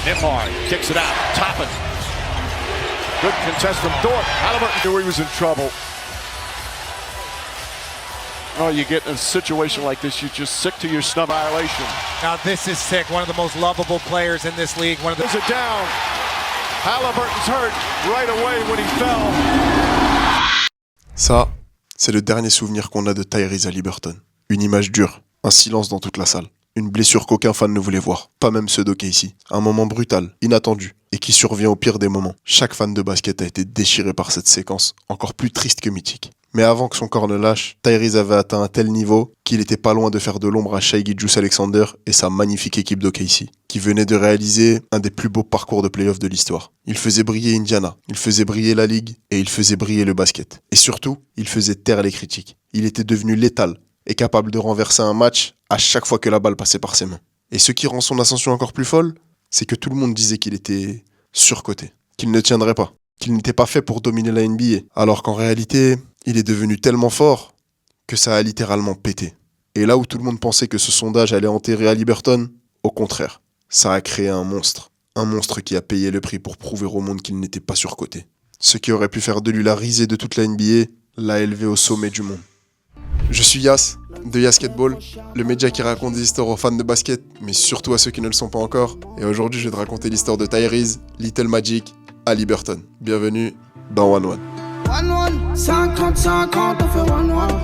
Nembhard kicks it out. Toppin. Good contest from Dort. Halliburton knew he was in trouble. Oh, you get in a situation like this, you're just sick to your stomach. Violation. Now this is sick. One of the most lovable players in this league. There's a down. Halliburton's hurt right away when he fell. Ça, c'est le dernier souvenir qu'on a de Tyrese Halliburton. Une image dure, un silence dans toute la salle. Une blessure qu'aucun fan ne voulait voir, pas même ceux d'OKC. Un moment brutal, inattendu, et qui survient au pire des moments. Chaque fan de basket a été déchiré par cette séquence, encore plus triste que mythique. Mais avant que son corps ne lâche, Tyrese avait atteint un tel niveau qu'il était pas loin de faire de l'ombre à Shai Gilgeous-Alexander et sa magnifique équipe d'OKC, qui venait de réaliser un des plus beaux parcours de play-off de l'histoire. Il faisait briller Indiana, il faisait briller la ligue, et il faisait briller le basket. Et surtout, il faisait taire les critiques. Il était devenu létal, et capable de renverser un match à chaque fois que la balle passait par ses mains. Et ce qui rend son ascension encore plus folle, c'est que tout le monde disait qu'il était surcoté, qu'il ne tiendrait pas, qu'il n'était pas fait pour dominer la NBA, alors qu'en réalité, il est devenu tellement fort que ça a littéralement pété. Et là où tout le monde pensait que ce sondage allait enterrer Halliburton, au contraire, ça a créé un monstre qui a payé le prix pour prouver au monde qu'il n'était pas surcoté. Ce qui aurait pu faire de lui la risée de toute la NBA, l'a élevé au sommet du monde. Je suis Yas, de Yasketball, le média qui raconte des histoires aux fans de basket, mais surtout à ceux qui ne le sont pas encore. Et aujourd'hui, je vais te raconter l'histoire de Tyrese, Little Magic, Halliburton. Bienvenue dans One One. 1-1, 50-50, on fait 1-1.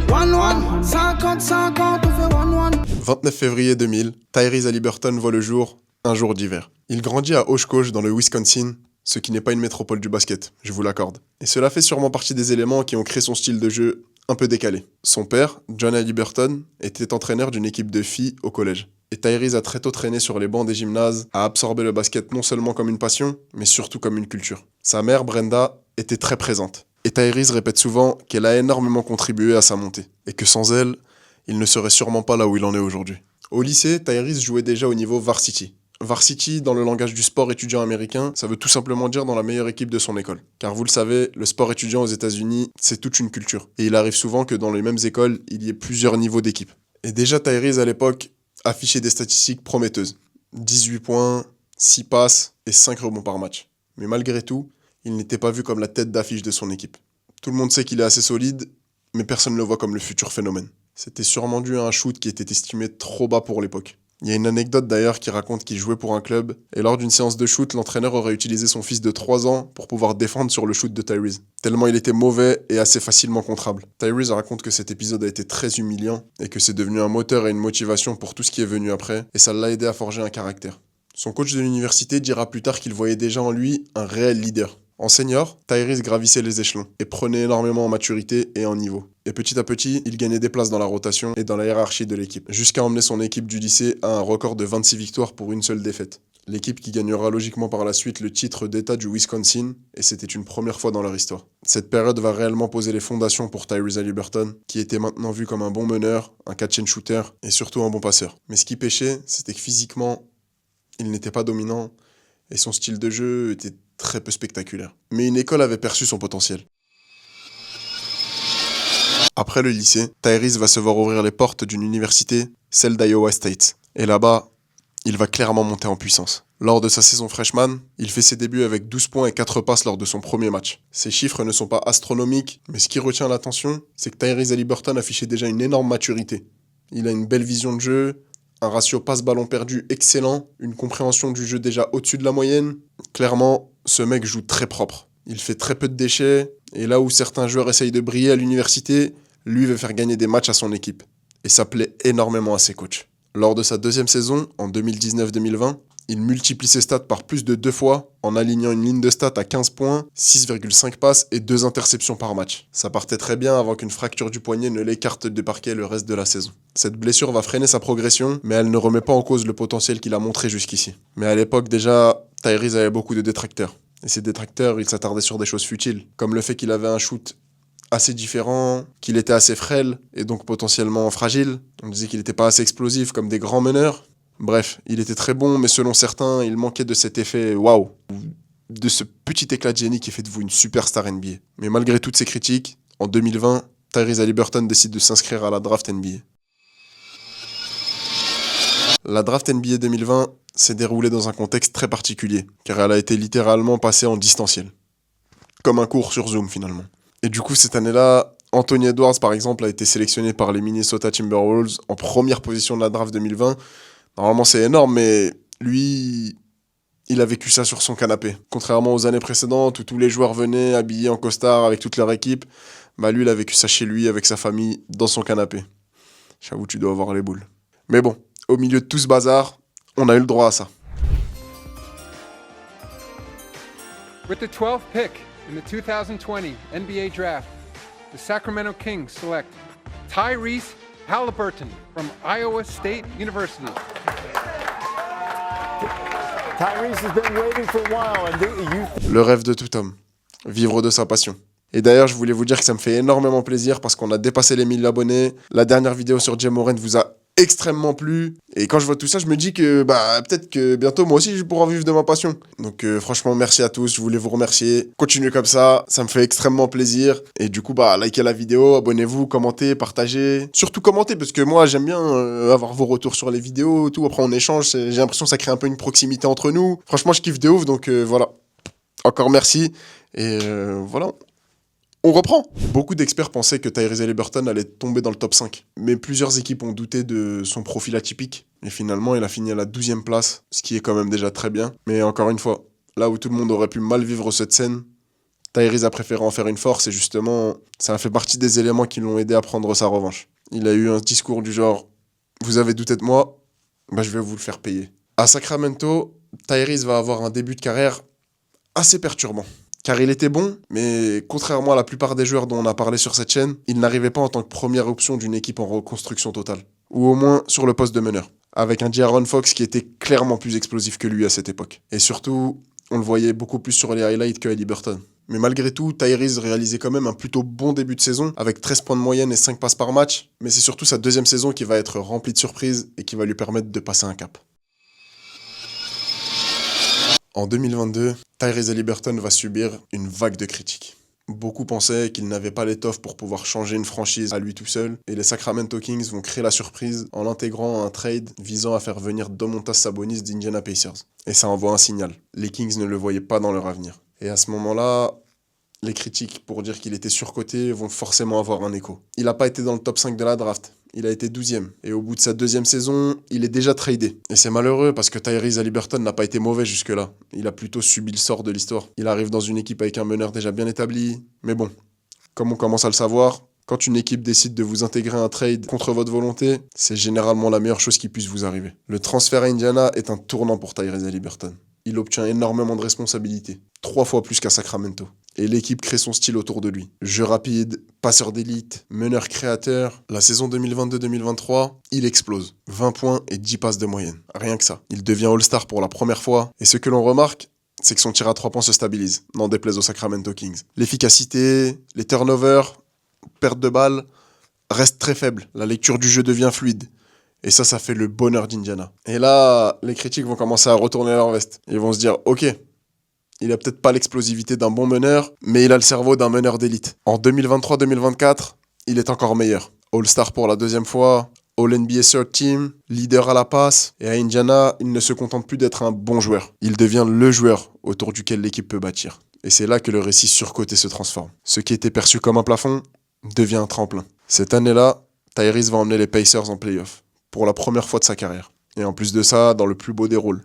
1-1, 50-50, on fait 1-1. 29 février 2000, Tyrese Halliburton voit le jour, un jour d'hiver. Il grandit à Oshkosh dans le Wisconsin, ce qui n'est pas une métropole du basket, je vous l'accorde. Et cela fait sûrement partie des éléments qui ont créé son style de jeu un peu décalé. Son père, John Halliburton, était entraîneur d'une équipe de filles au collège. Et Tyrese a très tôt traîné sur les bancs des gymnases, a absorbé le basket non seulement comme une passion, mais surtout comme une culture. Sa mère, Brenda, était très présente. Et Tyrese répète souvent qu'elle a énormément contribué à sa montée. Et que sans elle, il ne serait sûrement pas là où il en est aujourd'hui. Au lycée, Tyrese jouait déjà au niveau varsity. Varsity, dans le langage du sport étudiant américain, ça veut tout simplement dire dans la meilleure équipe de son école. Car vous le savez, le sport étudiant aux États-Unis, c'est toute une culture. Et il arrive souvent que dans les mêmes écoles, il y ait plusieurs niveaux d'équipe. Et déjà, Tyrese, à l'époque, affichait des statistiques prometteuses. 18 points, 6 passes et 5 rebonds par match. Mais malgré tout, il n'était pas vu comme la tête d'affiche de son équipe. Tout le monde sait qu'il est assez solide, mais personne ne le voit comme le futur phénomène. C'était sûrement dû à un shoot qui était estimé trop bas pour l'époque. Il y a une anecdote d'ailleurs qui raconte qu'il jouait pour un club, et lors d'une séance de shoot, l'entraîneur aurait utilisé son fils de 3 ans pour pouvoir défendre sur le shoot de Tyrese. Tellement il était mauvais et assez facilement contrable. Tyrese raconte que cet épisode a été très humiliant, et que c'est devenu un moteur et une motivation pour tout ce qui est venu après, et ça l'a aidé à forger un caractère. Son coach de l'université dira plus tard qu'il voyait déjà en lui un réel leader. En senior, Tyrese gravissait les échelons et prenait énormément en maturité et en niveau. Et petit à petit, il gagnait des places dans la rotation et dans la hiérarchie de l'équipe, jusqu'à emmener son équipe du lycée à un record de 26 victoires pour une seule défaite. L'équipe qui gagnera logiquement par la suite le titre d'État du Wisconsin, et c'était une première fois dans leur histoire. Cette période va réellement poser les fondations pour Tyrese Halliburton, qui était maintenant vu comme un bon meneur, un catch and shooter, et surtout un bon passeur. Mais ce qui pêchait, c'était que physiquement, il n'était pas dominant, et son style de jeu était très peu spectaculaire. Mais une école avait perçu son potentiel. Après le lycée, Tyrese va se voir ouvrir les portes d'une université, celle d'Iowa State. Et là-bas, il va clairement monter en puissance. Lors de sa saison freshman, il fait ses débuts avec 12 points et 4 passes lors de son premier match. Ces chiffres ne sont pas astronomiques, mais ce qui retient l'attention, c'est que Tyrese Halliburton affichait déjà une énorme maturité. Il a une belle vision de jeu, un ratio passe-ballon perdu excellent, une compréhension du jeu déjà au-dessus de la moyenne. Clairement, ce mec joue très propre. Il fait très peu de déchets, et là où certains joueurs essayent de briller à l'université, lui veut faire gagner des matchs à son équipe. Et ça plaît énormément à ses coachs. Lors de sa deuxième saison, en 2019-2020, il multiplie ses stats par plus de 2 fois en alignant une ligne de stats à 15 points, 6,5 passes et 2 interceptions par match. Ça partait très bien avant qu'une fracture du poignet ne l'écarte du parquet le reste de la saison. Cette blessure va freiner sa progression, mais elle ne remet pas en cause le potentiel qu'il a montré jusqu'ici. Mais à l'époque déjà, Tyrese avait beaucoup de détracteurs. Et ces détracteurs, ils s'attardaient sur des choses futiles, comme le fait qu'il avait un shoot assez différent, qu'il était assez frêle et donc potentiellement fragile. On disait qu'il n'était pas assez explosif comme des grands meneurs. Bref, il était très bon, mais selon certains, il manquait de cet effet waouh, de ce petit éclat de génie qui fait de vous une superstar NBA. Mais malgré toutes ces critiques, en 2020, Tyrese Halliburton décide de s'inscrire à la draft NBA. La draft NBA 2020, s'est déroulée dans un contexte très particulier, car elle a été littéralement passée en distanciel. Comme un cours sur Zoom finalement. Et du coup, cette année-là, Anthony Edwards, par exemple, a été sélectionné par les Minnesota Timberwolves en première position de la draft 2020. Normalement, c'est énorme, mais lui, il a vécu ça sur son canapé. Contrairement aux années précédentes où tous les joueurs venaient habillés en costard avec toute leur équipe, bah lui, il a vécu ça chez lui, avec sa famille, dans son canapé. J'avoue, tu dois avoir les boules. Mais bon, au milieu de tout ce bazar, on a eu le droit à ça. With the 12th pick in the 2020 NBA Draft, the Sacramento Kings select Tyrese Halliburton from Iowa State University. Tyrese has been waiting for a while, and Le rêve de tout homme, vivre de sa passion. Et d'ailleurs, je voulais vous dire que ça me fait énormément plaisir parce qu'on a dépassé les 1000 abonnés. La dernière vidéo sur Ja Morant vous a extrêmement plu. Et quand je vois tout ça, je me dis que peut-être que bientôt, moi aussi, je pourrai vivre de ma passion. Donc franchement, merci à tous. Je voulais vous remercier. Continuez comme ça me fait extrêmement plaisir. Et du coup, likez la vidéo, abonnez-vous, commentez, partagez. Surtout commentez, parce que moi, j'aime bien avoir vos retours sur les vidéos, tout. Après, on échange. J'ai l'impression que ça crée un peu une proximité entre nous. Franchement, je kiffe de ouf. Donc voilà. Encore merci. Et voilà. On reprend. Beaucoup d'experts pensaient que Tyrese Halliburton allait tomber dans le top 5. Mais plusieurs équipes ont douté de son profil atypique. Et finalement, il a fini à la 12e place, ce qui est quand même déjà très bien. Mais encore une fois, là où tout le monde aurait pu mal vivre cette scène, Tyrese a préféré en faire une force et justement, ça a fait partie des éléments qui l'ont aidé à prendre sa revanche. Il a eu un discours du genre « Vous avez douté de moi, je vais vous le faire payer ». À Sacramento, Tyrese va avoir un début de carrière assez perturbant. Car il était bon, mais contrairement à la plupart des joueurs dont on a parlé sur cette chaîne, il n'arrivait pas en tant que première option d'une équipe en reconstruction totale. Ou au moins sur le poste de meneur. Avec un De'Aaron Fox qui était clairement plus explosif que lui à cette époque. Et surtout, on le voyait beaucoup plus sur les highlights que Halliburton. Mais malgré tout, Tyrese réalisait quand même un plutôt bon début de saison, avec 13 points de moyenne et 5 passes par match. Mais c'est surtout sa deuxième saison qui va être remplie de surprises et qui va lui permettre de passer un cap. En 2022, Tyrese Halliburton va subir une vague de critiques. Beaucoup pensaient qu'il n'avait pas l'étoffe pour pouvoir changer une franchise à lui tout seul, et les Sacramento Kings vont créer la surprise en l'intégrant à un trade visant à faire venir Domantas Sabonis d'Indiana Pacers. Et ça envoie un signal. Les Kings ne le voyaient pas dans leur avenir. Et à ce moment-là, les critiques pour dire qu'il était surcoté vont forcément avoir un écho. Il n'a pas été dans le top 5 de la draft. Il a été 12e. Et au bout de sa deuxième saison, il est déjà tradé. Et c'est malheureux parce que Tyrese Halliburton n'a pas été mauvais jusque-là. Il a plutôt subi le sort de l'histoire. Il arrive dans une équipe avec un meneur déjà bien établi. Mais bon, comme on commence à le savoir, quand une équipe décide de vous intégrer à un trade contre votre volonté, c'est généralement la meilleure chose qui puisse vous arriver. Le transfert à Indiana est un tournant pour Tyrese Halliburton. Il obtient énormément de responsabilités, 3 fois plus qu'à Sacramento. Et l'équipe crée son style autour de lui. Jeu rapide, passeur d'élite, meneur créateur. La saison 2022-2023, il explose. 20 points et 10 passes de moyenne. Rien que ça. Il devient All-Star pour la première fois. Et ce que l'on remarque, c'est que son tir à 3 points se stabilise, n'en déplaise aux Sacramento Kings. L'efficacité, les turnovers, perte de balles, restent très faibles. La lecture du jeu devient fluide. Et ça fait le bonheur d'Indiana. Et là, les critiques vont commencer à retourner leur veste. Ils vont se dire, ok, il a peut-être pas l'explosivité d'un bon meneur, mais il a le cerveau d'un meneur d'élite. En 2023-2024, il est encore meilleur. All-Star pour la deuxième fois, All-NBA Third Team, leader à la passe. Et à Indiana, il ne se contente plus d'être un bon joueur. Il devient le joueur autour duquel l'équipe peut bâtir. Et c'est là que le récit surcoté se transforme. Ce qui était perçu comme un plafond devient un tremplin. Cette année-là, Tyrese va emmener les Pacers en play-off. Pour la première fois de sa carrière. Et en plus de ça, dans le plus beau des rôles,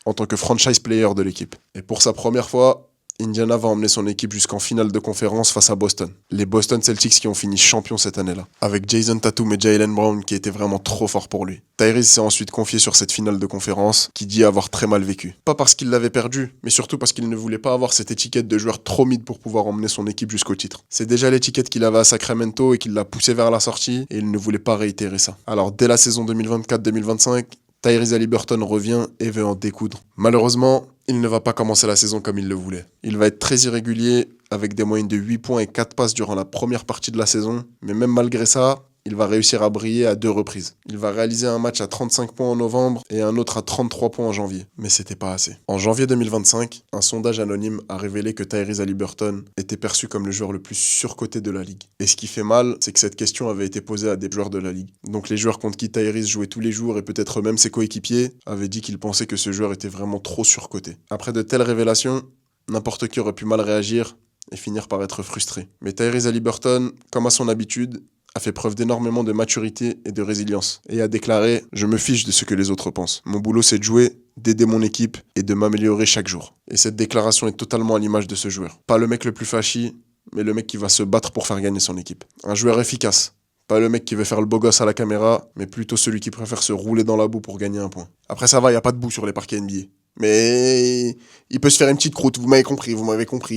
en tant que franchise player de l'équipe. Et pour sa première fois, Indiana va emmener son équipe jusqu'en finale de conférence face à Boston. Les Boston Celtics qui ont fini champions cette année-là. Avec Jason Tatum et Jaylen Brown qui étaient vraiment trop forts pour lui. Tyrese s'est ensuite confié sur cette finale de conférence, qui dit avoir très mal vécu. Pas parce qu'il l'avait perdu, mais surtout parce qu'il ne voulait pas avoir cette étiquette de joueur trop mid pour pouvoir emmener son équipe jusqu'au titre. C'est déjà l'étiquette qu'il avait à Sacramento et qu'il l'a poussé vers la sortie, et il ne voulait pas réitérer ça. Alors dès la saison 2024-2025, Tyrese Halliburton revient et veut en découdre. Malheureusement, il ne va pas commencer la saison comme il le voulait. Il va être très irrégulier, avec des moyennes de 8 points et 4 passes durant la première partie de la saison. Mais même malgré ça, il va réussir à briller à 2 reprises. Il va réaliser un match à 35 points en novembre et un autre à 33 points en janvier. Mais c'était pas assez. En janvier 2025, un sondage anonyme a révélé que Tyrese Haliburton était perçu comme le joueur le plus surcoté de la ligue. Et ce qui fait mal, c'est que cette question avait été posée à des joueurs de la ligue. Donc les joueurs contre qui Tyrese jouait tous les jours et peut-être même ses coéquipiers avaient dit qu'ils pensaient que ce joueur était vraiment trop surcoté. Après de telles révélations, n'importe qui aurait pu mal réagir et finir par être frustré. Mais Tyrese Haliburton, comme à son habitude, a fait preuve d'énormément de maturité et de résilience, et a déclaré « Je me fiche de ce que les autres pensent. Mon boulot, c'est de jouer, d'aider mon équipe et de m'améliorer chaque jour. » Et cette déclaration est totalement à l'image de ce joueur. Pas le mec le plus flashy, mais le mec qui va se battre pour faire gagner son équipe. Un joueur efficace. Pas le mec qui veut faire le beau gosse à la caméra, mais plutôt celui qui préfère se rouler dans la boue pour gagner un point. Après ça va, il n'y a pas de boue sur les parquets NBA. Mais il peut se faire une petite croûte, vous m'avez compris,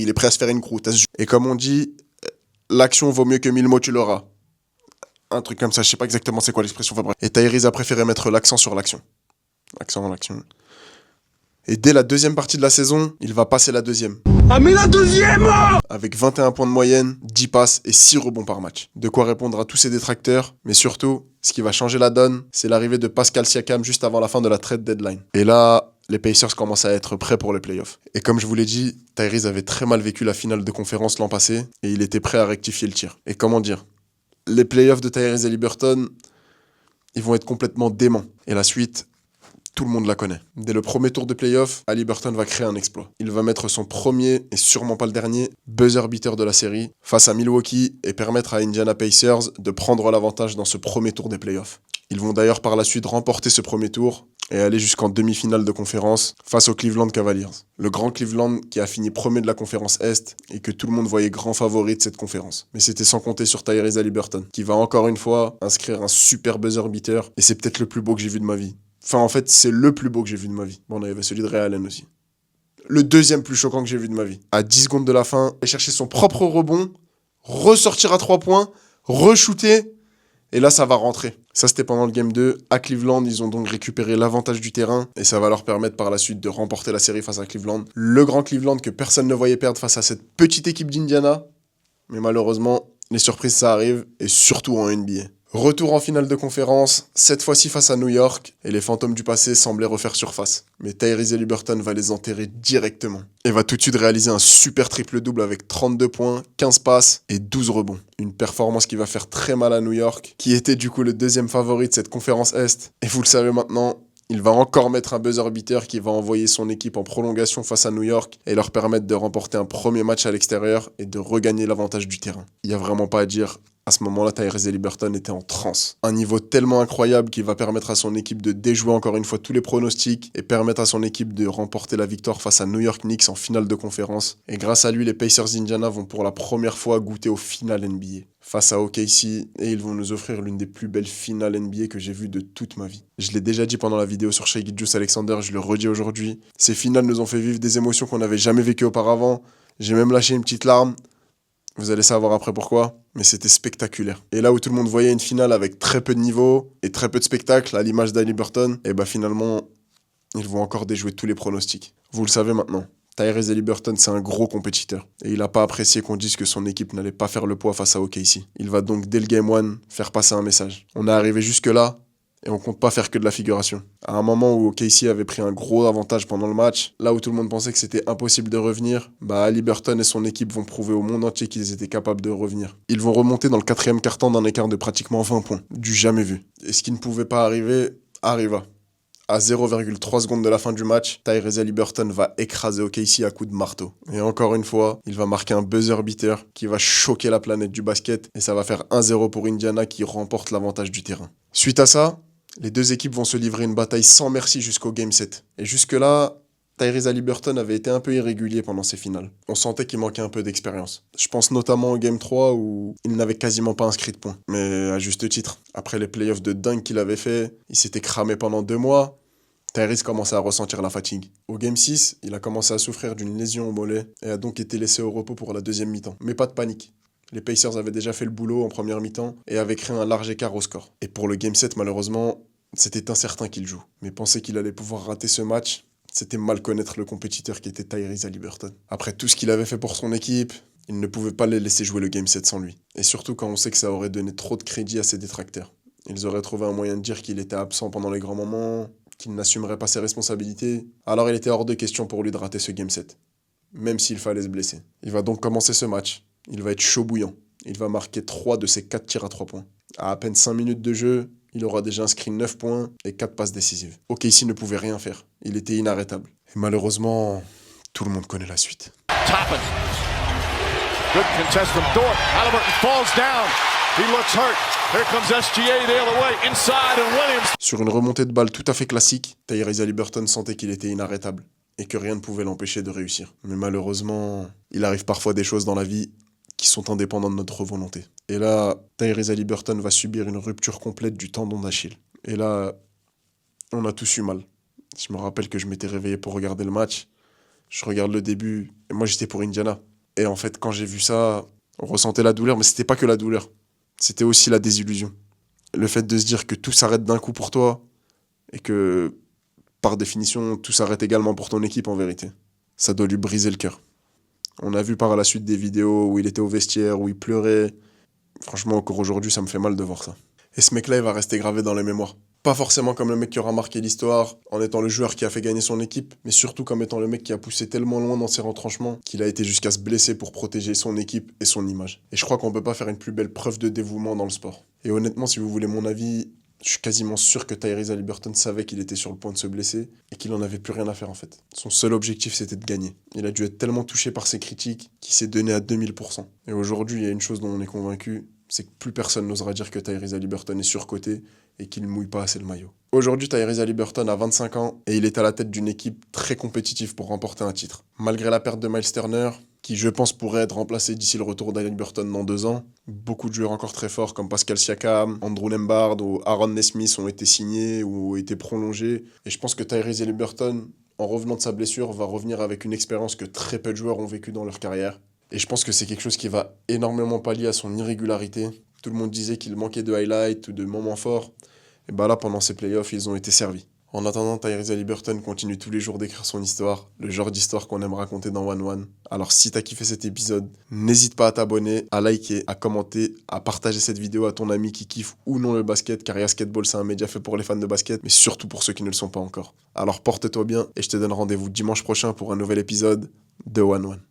il est prêt à se faire une croûte. Et comme on dit, l'action vaut mieux que 1000 mots, tu l'auras. Un truc comme ça, je sais pas exactement c'est quoi l'expression. Enfin, bref. Et Tyrese a préféré mettre l'accent sur l'action. L'action. Et dès la deuxième partie de la saison, il va passer la deuxième. Ah mais la deuxième! Avec 21 points de moyenne, 10 passes et 6 rebonds par match. De quoi répondre à tous ses détracteurs, mais surtout, ce qui va changer la donne, c'est l'arrivée de Pascal Siakam juste avant la fin de la trade deadline. Et là, les Pacers commencent à être prêts pour les playoffs. Et comme je vous l'ai dit, Tyrese avait très mal vécu la finale de conférence l'an passé, et il était prêt à rectifier le tir. Et comment dire, les playoffs de Tyrese Haliburton, ils vont être complètement déments. Et la suite, tout le monde la connaît. Dès le premier tour de playoff, Haliburton va créer un exploit. Il va mettre son premier, et sûrement pas le dernier, buzzer beater de la série face à Milwaukee et permettre à Indiana Pacers de prendre l'avantage dans ce premier tour des playoffs. Ils vont d'ailleurs par la suite remporter ce premier tour et aller jusqu'en demi-finale de conférence face aux Cleveland Cavaliers. Le grand Cleveland qui a fini premier de la conférence Est et que tout le monde voyait grand favori de cette conférence. Mais c'était sans compter sur Tyrese Haliburton, qui va encore une fois inscrire un super buzzer beater, et c'est peut-être le plus beau que j'ai vu de ma vie. Enfin, en fait, c'est le plus beau que j'ai vu de ma vie. Bon, il y avait celui de Ray Allen aussi. Le deuxième plus choquant que j'ai vu de ma vie. À 10 secondes de la fin, aller chercher son propre rebond, ressortir à 3 points, re-shooter, et là, ça va rentrer. Ça, c'était pendant le Game 2. À Cleveland, ils ont donc récupéré l'avantage du terrain et ça va leur permettre par la suite de remporter la série face à Cleveland. Le grand Cleveland que personne ne voyait perdre face à cette petite équipe d'Indiana. Mais malheureusement, les surprises, ça arrive, et surtout en NBA. Retour en finale de conférence, cette fois-ci face à New York, et les fantômes du passé semblaient refaire surface. Mais Tyrese Haliburton va les enterrer directement. Et va tout de suite réaliser un super triple-double avec 32 points, 15 passes et 12 rebonds. Une performance qui va faire très mal à New York, qui était du coup le deuxième favori de cette conférence Est. Et vous le savez maintenant, il va encore mettre un buzzer beater qui va envoyer son équipe en prolongation face à New York et leur permettre de remporter un premier match à l'extérieur et de regagner l'avantage du terrain. Il n'y a vraiment pas à dire. À ce moment-là, Tyrese Haliburton était en transe. Un niveau tellement incroyable qu'il va permettre à son équipe de déjouer encore une fois tous les pronostics et permettre à son équipe de remporter la victoire face à New York Knicks en finale de conférence. Et grâce à lui, les Pacers d'Indiana vont pour la première fois goûter aux finales NBA face à OKC, et ils vont nous offrir l'une des plus belles finales NBA que j'ai vues de toute ma vie. Je l'ai déjà dit pendant la vidéo sur Shai Gilgeous-Alexander, je le redis aujourd'hui. Ces finales nous ont fait vivre des émotions qu'on n'avait jamais vécues auparavant. J'ai même lâché une petite larme. Vous allez savoir après pourquoi, mais c'était spectaculaire. Et là où tout le monde voyait une finale avec très peu de niveau et très peu de spectacle, à l'image d'Haliburton, et finalement, ils vont encore déjouer tous les pronostics. Vous le savez maintenant, Tyrese Haliburton, c'est un gros compétiteur. Et il n'a pas apprécié qu'on dise que son équipe n'allait pas faire le poids face à OKC. Il va donc, dès le Game 1, faire passer un message. On est arrivé jusque-là, et on compte pas faire que de la figuration. À un moment où OKC avait pris un gros avantage pendant le match, là où tout le monde pensait que c'était impossible de revenir, Haliburton et son équipe vont prouver au monde entier qu'ils étaient capables de revenir. Ils vont remonter dans le 4e quart-temps d'un écart de pratiquement 20 points. Du jamais vu. Et ce qui ne pouvait pas arriver, arriva. À 0,3 secondes de la fin du match, Tyrese Haliburton va écraser OKC à coups de marteau. Et encore une fois, il va marquer un buzzer beater qui va choquer la planète du basket, et ça va faire 1-0 pour Indiana qui remporte l'avantage du terrain. Suite à ça, les deux équipes vont se livrer une bataille sans merci jusqu'au Game 7. Et jusque-là, Tyrese Haliburton avait été un peu irrégulier pendant ces finales. On sentait qu'il manquait un peu d'expérience. Je pense notamment au Game 3 où il n'avait quasiment pas inscrit de points. Mais à juste titre, après les playoffs de dingue qu'il avait fait, il s'était cramé pendant 2 mois. Tyrese commençait à ressentir la fatigue. Au Game 6, il a commencé à souffrir d'une lésion au mollet et a donc été laissé au repos pour la deuxième mi-temps. Mais pas de panique. Les Pacers avaient déjà fait le boulot en première mi-temps et avaient créé un large écart au score. Et pour le Game 7, malheureusement, c'était incertain qu'il joue. Mais penser qu'il allait pouvoir rater ce match, c'était mal connaître le compétiteur qui était Tyrese Haliburton. Après tout ce qu'il avait fait pour son équipe, Il ne pouvait pas les laisser jouer le Game 7 sans lui. Et surtout quand on sait que ça aurait donné trop de crédit à ses détracteurs. Ils auraient trouvé un moyen de dire qu'il était absent pendant les grands moments, qu'il n'assumerait pas ses responsabilités. Alors il était hors de question pour lui de rater ce Game 7. Même s'il fallait se blesser. Il va donc commencer ce match. Il va être chaud bouillant. Il va marquer 3 de ses 4 tirs à 3 points. À peine 5 minutes de jeu, il aura déjà inscrit 9 points et 4 passes décisives. OKC ne pouvait rien faire. Il était inarrêtable. Et malheureusement, tout le monde connaît la suite. Toppin. Good contest from Dort. Halliburton falls down. He looks hurt. Here comes SGA the other way. Inside and Williams. Sur une remontée de balle tout à fait classique, Tyrese Halliburton sentait qu'il était inarrêtable et que rien ne pouvait l'empêcher de réussir. Mais malheureusement, il arrive parfois des choses dans la vie qui sont indépendants de notre volonté. Et là, Tyrese Halliburton va subir une rupture complète du tendon d'Achille. Et là, on a tous eu mal. Je me rappelle que je m'étais réveillé pour regarder le match. Je regarde le début, et moi j'étais pour Indiana. Et en fait, quand j'ai vu ça, on ressentait la douleur, mais c'était pas que la douleur. C'était aussi la désillusion. Le fait de se dire que tout s'arrête d'un coup pour toi, et que, par définition, tout s'arrête également pour ton équipe en vérité. Ça doit lui briser le cœur. On a vu par la suite des vidéos où il était au vestiaire, où il pleurait. Franchement, encore aujourd'hui, ça me fait mal de voir ça. Et ce mec-là, il va rester gravé dans les mémoires. Pas forcément comme le mec qui aura marqué l'histoire, en étant le joueur qui a fait gagner son équipe, mais surtout comme étant le mec qui a poussé tellement loin dans ses retranchements qu'il a été jusqu'à se blesser pour protéger son équipe et son image. Et je crois qu'on peut pas faire une plus belle preuve de dévouement dans le sport. Et honnêtement, si vous voulez mon avis, je suis quasiment sûr que Tyrese Halliburton savait qu'il était sur le point de se blesser et qu'il en avait plus rien à faire en fait. Son seul objectif, c'était de gagner. Il a dû être tellement touché par ses critiques qu'il s'est donné à 2000%. Et aujourd'hui, il y a une chose dont on est convaincu, c'est que plus personne n'osera dire que Tyrese Halliburton est surcoté et qu'il ne mouille pas assez le maillot. Aujourd'hui, Tyrese Halliburton a 25 ans et il est à la tête d'une équipe très compétitive pour remporter un titre. Malgré la perte de Miles Turner, qui je pense pourrait être remplacé d'ici le retour d'Halliburton dans 2 ans, beaucoup de joueurs encore très forts comme Pascal Siakam, Andrew Nembhard ou Aaron Nesmith ont été signés ou ont été prolongés. Et je pense que Tyrese Halliburton, en revenant de sa blessure, va revenir avec une expérience que très peu de joueurs ont vécue dans leur carrière. Et je pense que c'est quelque chose qui va énormément pallier à son irrégularité. Tout le monde disait qu'il manquait de highlights ou de moments forts. Et bah là, pendant ces playoffs, ils ont été servis. En attendant, Tyrese Halliburton continue tous les jours d'écrire son histoire, le genre d'histoire qu'on aime raconter dans One One. Alors si t'as kiffé cet épisode, n'hésite pas à t'abonner, à liker, à commenter, à partager cette vidéo à ton ami qui kiffe ou non le basket, car Yasketball c'est un média fait pour les fans de basket, mais surtout pour ceux qui ne le sont pas encore. Alors porte-toi bien et je te donne rendez-vous dimanche prochain pour un nouvel épisode de One One.